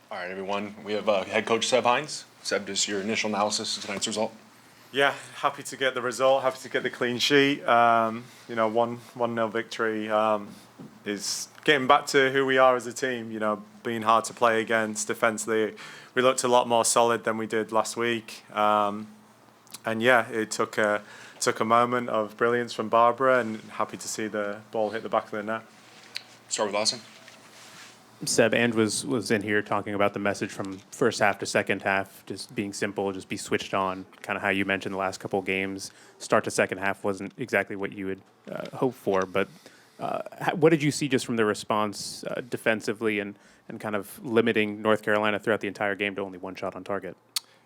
All right, everyone. We have head coach Seb Hines. Seb, just your initial analysis of tonight's result. Yeah, happy to get the result. Happy to get the clean sheet. 1-0 victory is getting back to who we are as a team. Being hard to play against defensively. We looked a lot more solid than we did last week. And yeah, it took a moment of brilliance from Barbara, and happy to see the ball hit the back of the net. Start with Austin. Seb, and was in here talking about the message from first half to second half, just being simple, just be switched on, kind of how you mentioned the last couple of games. Start to second half wasn't exactly what you would hope for, but what did you see just from the response defensively and kind of limiting North Carolina throughout the entire game to only one shot on target?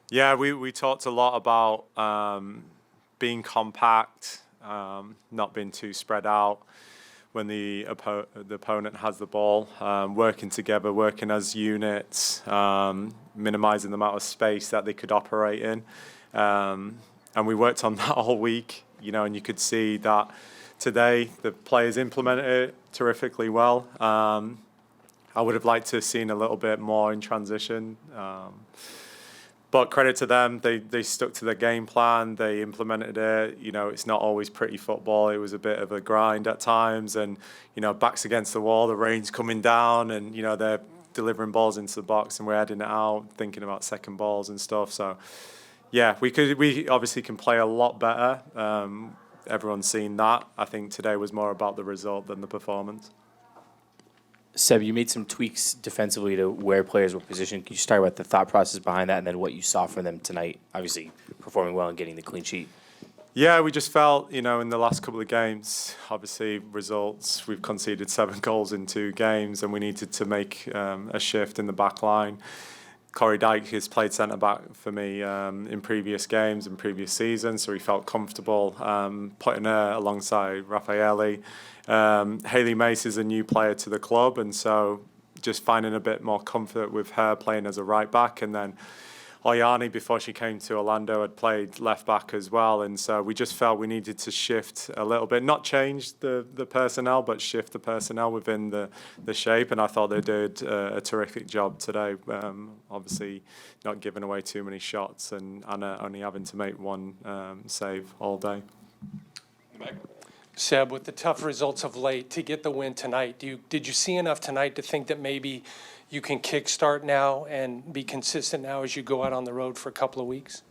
Yeah, we talked a lot about being compact, not being too spread out when the opponent has the ball, working together, working as units, minimizing the amount of space that they could operate in. And we worked on that all week, and you could see that today the players implemented it terrifically well. I would have liked to have seen a little bit more in transition. But credit to them, they stuck to their game plan, they implemented it. It's not always pretty football. It was a bit of a grind at times, and, backs against the wall, the rain's coming down, and, they're delivering balls into the box and we're heading it out, thinking about second balls and stuff. So, yeah, we obviously can play a lot better. Everyone's seen that. I think today was more about the result than the performance. Seb, you made some tweaks defensively to where players were positioned. Can you start with the thought process behind that and then what you saw from them tonight, obviously performing well and getting the clean sheet? Yeah, we just felt, in the last couple of games, obviously results, we've conceded 7 goals in 2 games and we needed to make a shift in the back line. Corey Dyke has played centre-back for me in previous games and previous seasons, so he felt comfortable putting her alongside Raffaele. Hayley Mace is a new player to the club, and so just finding a bit more comfort with her playing as a right-back. And then Oyani, before she came to Orlando, had played left-back as well, and so we just felt we needed to shift a little bit, not change the personnel, but shift the personnel within the shape, and I thought they did a terrific job today. Obviously not giving away too many shots, and Anna only having to make one save all day. Seb, with the tough results of late, to get the win tonight, did you see enough tonight to think that maybe you can kickstart now and be consistent now as you go out on the road for a couple of weeks?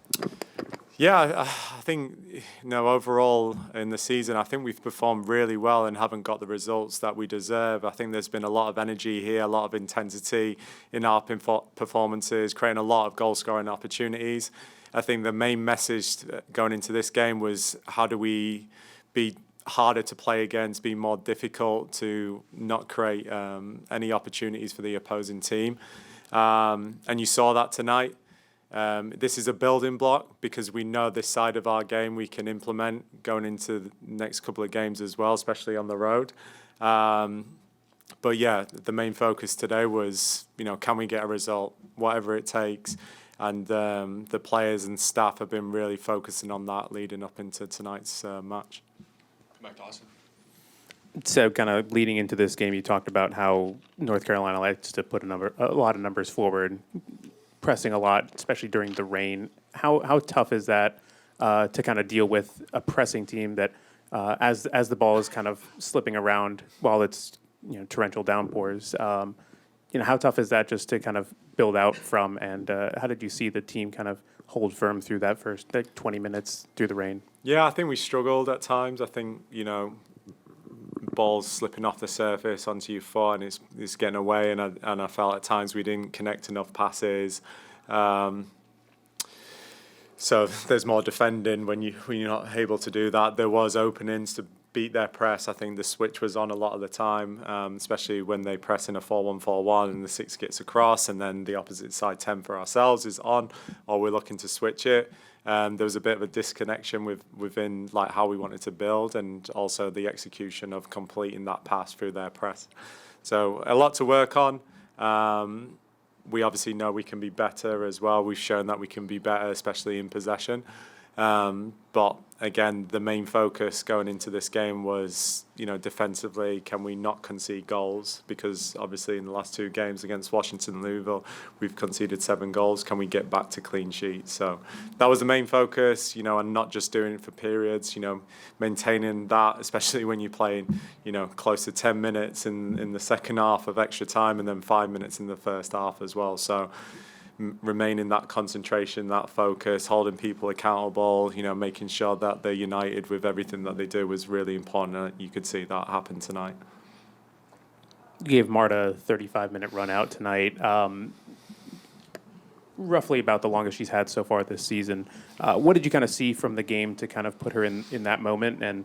Yeah, I think, overall in the season, I think we've performed really well and haven't got the results that we deserve. I think there's been a lot of energy here, a lot of intensity in our performances, creating a lot of goal-scoring opportunities. I think the main message going into this game was how do we be harder to play against, be more difficult to not create any opportunities for the opposing team. And you saw that tonight. This is a building block because we know this side of our game we can implement going into the next couple of games as well, especially on the road. But yeah, the main focus today was, can we get a result, whatever it takes. And the players and staff have been really focusing on that leading up into tonight's match. Back to Austin. So kind of leading into this game, you talked about how North Carolina likes to put a lot of numbers forward, pressing a lot, especially during the rain. How tough is that to kind of deal with a pressing team that, as the ball is kind of slipping around while it's torrential downpours? How tough is that just to kind of build out from? And how did you see the team kind of hold firm through that first 20 minutes through the rain? Yeah, I think we struggled at times. I think, balls slipping off the surface onto your foot and it's getting away. And I felt at times we didn't connect enough passes. So there's more defending when you're not able to do that. There was openings to beat their press. I think the switch was on a lot of the time, especially when they press in a 4-1-4-1 and the 6 gets across and then the opposite side 10 for ourselves is on, or we're looking to switch it. There was a bit of a disconnection within like how we wanted to build and also the execution of completing that pass through their press. So a lot to work on. We obviously know we can be better as well. We've shown that we can be better, especially in possession. But again, the main focus going into this game was, defensively, can we not concede goals? Because obviously in the last 2 games against Washington and Louisville, we've conceded 7 goals. Can we get back to clean sheets? So that was the main focus, and not just doing it for periods, maintaining that, especially when you're playing, close to 10 minutes in the second half of extra time and then 5 minutes in the first half as well. So remaining that concentration, that focus, holding people accountable, making sure that they're united with everything that they do was really important. And you could see that happen tonight. You gave Marta a 35-minute run out tonight, roughly about the longest she's had so far this season. What did you kind of see from the game to kind of put her in that moment? And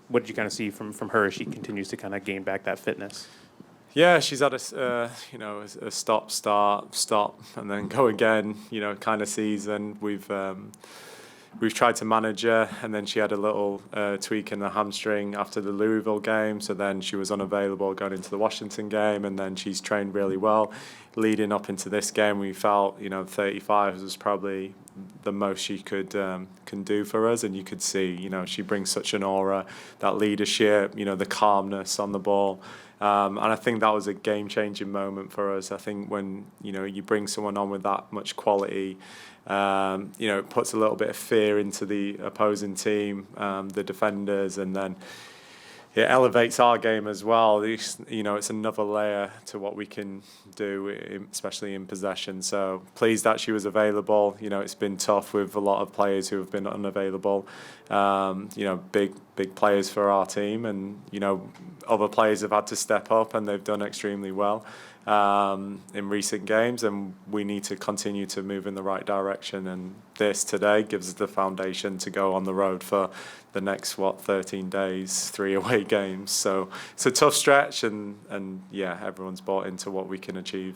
what did you kind of see from her as she continues to kind of gain back that fitness? Yeah, she's had a stop, start, stop, and then go again, kind of season. We've tried to manage her, and then she had a little tweak in the hamstring after the Louisville game, so then she was unavailable going into the Washington game, and then she's trained really well. Leading up into this game, we felt, 35 was probably the most she can do for us, and you could see, she brings such an aura, that leadership, the calmness on the ball. And I think that was a game-changing moment for us. I think when you bring someone on with that much quality, it puts a little bit of fear into the opposing team, the defenders, and then it elevates our game as well. It's another layer to what we can do, especially in possession. So pleased that she was available. It's been tough with a lot of players who have been unavailable. Big players for our team, and other players have had to step up, and they've done extremely well in recent games, and we need to continue to move in the right direction. And this today gives us the foundation to go on the road for the next 13 days, 3 away games. So it's a tough stretch, and everyone's bought into what we can achieve.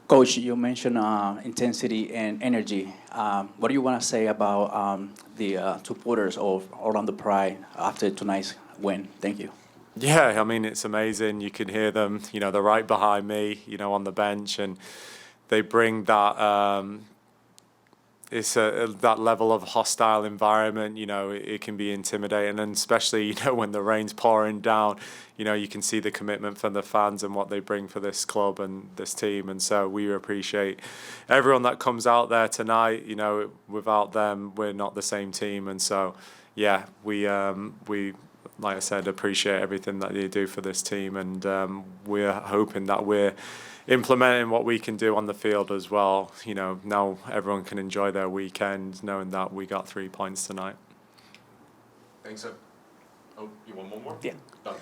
Coach, you mentioned intensity and energy. What do you want to say about the supporters of Orlando Pride after tonight's win? Thank you. Yeah, I mean, it's amazing. You can hear them, they're right behind me, on the bench, and they bring that, that level of hostile environment, it can be intimidating, and especially, when the rain's pouring down, you can see the commitment from the fans and what they bring for this club and this team. And so we appreciate everyone that comes out there tonight. Without them, we're not the same team. And so, yeah, we like I said, appreciate everything that they do for this team, and we're hoping that we're implementing what we can do on the field as well. Now everyone can enjoy their weekend knowing that we got 3 points tonight. Thanks, Seb. Oh, you want one more? Yeah. Done.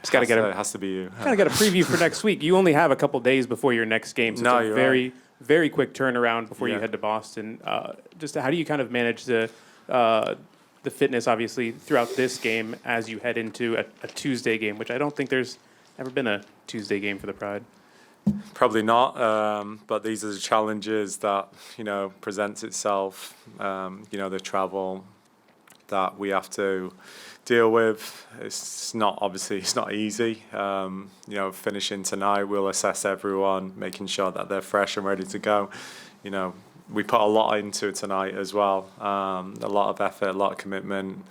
Just got to get It has to be you. Kind of got a preview for next week. You only have a couple days before your next game, so No, it's a you're very, very quick turnaround before you Yeah. head to Boston. Just how do you kind of manage the fitness, obviously, throughout this game as you head into a Tuesday game, which I don't think there's ever been a Tuesday game for the Pride? Probably not, but these are the challenges that, presents itself, the travel that we have to deal with. It's not easy. Finishing tonight, we'll assess everyone, making sure that they're fresh and ready to go. We put a lot into it tonight as well. A lot of effort, a lot of commitment,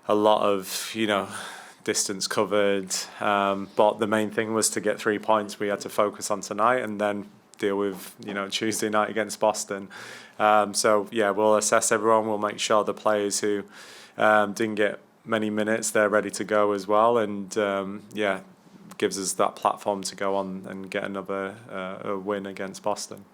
a lot of, distance covered. But the main thing was to get 3 points. We had to focus on tonight and then deal with, Tuesday night against Boston. We'll assess everyone. We'll make sure the players who didn't get many minutes, they're ready to go as well. And, gives us that platform to go on and get another win against Boston.